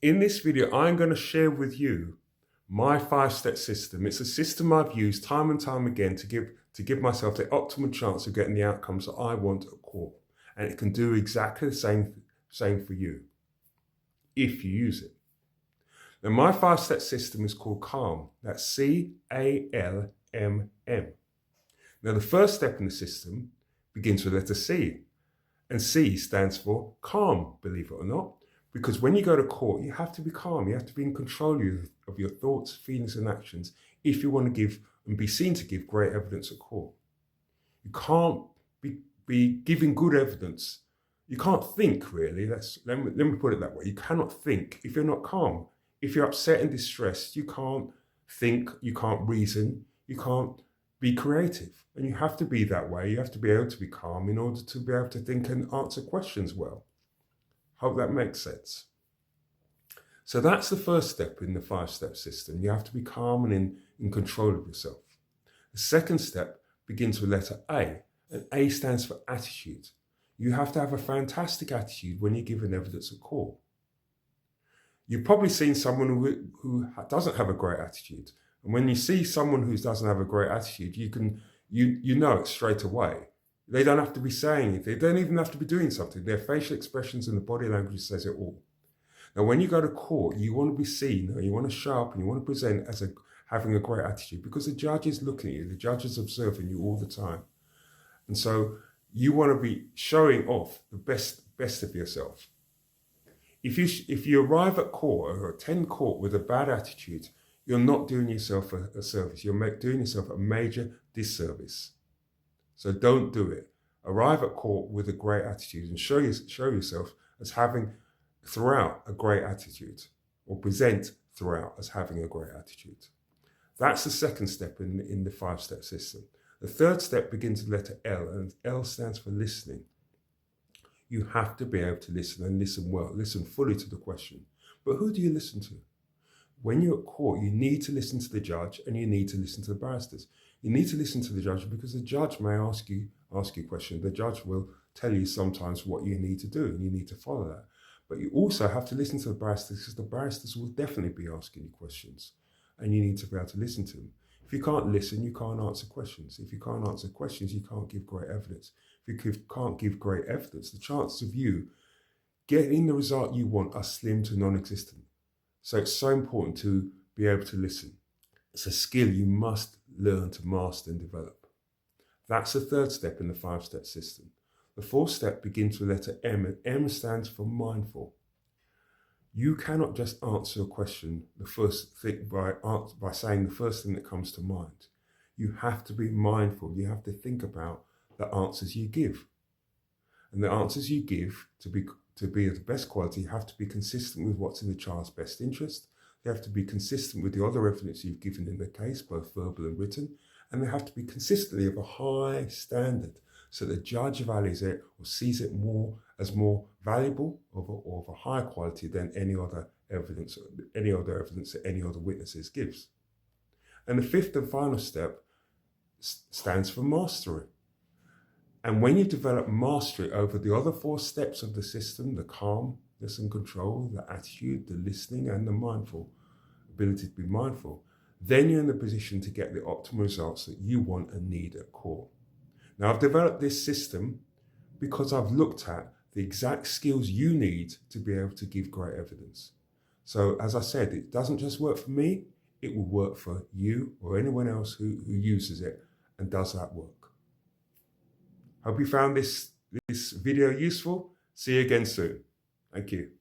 In this video, I'm going to share with you my 5-step system. It's a system I've used time and time again to give myself the optimal chance of getting the outcomes that I want at court. And it can do exactly the same for you if you use it. Now, my 5-step system is called CALM. That's CALMM. Now, the first step in the system begins with the letter C. And C stands for calm, believe it or not. Because when you go to court, you have to be calm. You have to be in control of your thoughts, feelings, and actions if you want to give and be seen to give great evidence at court. You can't be giving good evidence. You can't think, really. Let me put it that way. You cannot think if you're not calm. If you're upset and distressed, you can't think, you can't reason, you can't be creative. And you have to be that way. You have to be able to be calm in order to be able to think and answer questions well. Hope that makes sense. So that's the first step in the 5-step system. You have to be calm and in control of yourself. The second step begins with letter A, and A stands for attitude. You have to have a fantastic attitude when you're giving evidence at court. You've probably seen someone who doesn't have a great attitude. And when you see someone who doesn't have a great attitude, you know it straight away. They don't have to be saying it. They don't even have to be doing something. Their facial expressions and the body language says it all. Now, when you go to court, you want to be seen, or you want to show up, and you want to present as having a great attitude, because the judge is looking at you. The judge is observing you all the time. And so you want to be showing off the best of yourself. If you arrive at court or attend court with a bad attitude, you're not doing yourself a service. You're doing yourself a major disservice. So don't do it. Arrive at court with a great attitude and show yourself as having throughout a great attitude, or present throughout as having a great attitude. That's the second step in the 5-step system. The third step begins with letter L, and L stands for listening. You have to be able to listen, and listen well, listen fully to the question. But who do you listen to? When you're at court, you need to listen to the judge, and you need to listen to the barristers. You need to listen to the judge because the judge may ask you questions. The judge will tell you sometimes what you need to do, and you need to follow that. But you also have to listen to the barristers, because the barristers will definitely be asking you questions, and you need to be able to listen to them. If you can't listen, you can't answer questions. If you can't answer questions, you can't give great evidence. If you can't give great evidence, the chances of you getting the result you want are slim to non-existent. So it's so important to be able to listen. It's a skill you must learn to master and develop. That's the third step in the 5-step system. The fourth step begins with letter M, and M stands for mindful. You cannot just answer a question the first thing by saying the first thing that comes to mind. You have to be mindful. You have to think about the answers you give. And the answers you give to be of the best quality have to be consistent with what's in the child's best interest. They have to be consistent with the other evidence you've given in the case, both verbal and written. And they have to be consistently of a high standard, so the judge values it or sees it as more valuable or of a higher quality than any other evidence that any other witnesses gives. And the fifth and final step stands for mastery. And when you develop mastery over the other 4 steps of the system, the calmness and control, the attitude, the listening, and the ability to be mindful, then you're in the position to get the optimal results that you want and need at court. Now, I've developed this system because I've looked at the exact skills you need to be able to give great evidence. So, as I said, it doesn't just work for me, it will work for you or anyone else who uses it and does that work. Hope you found this video useful. See you again soon. Thank you.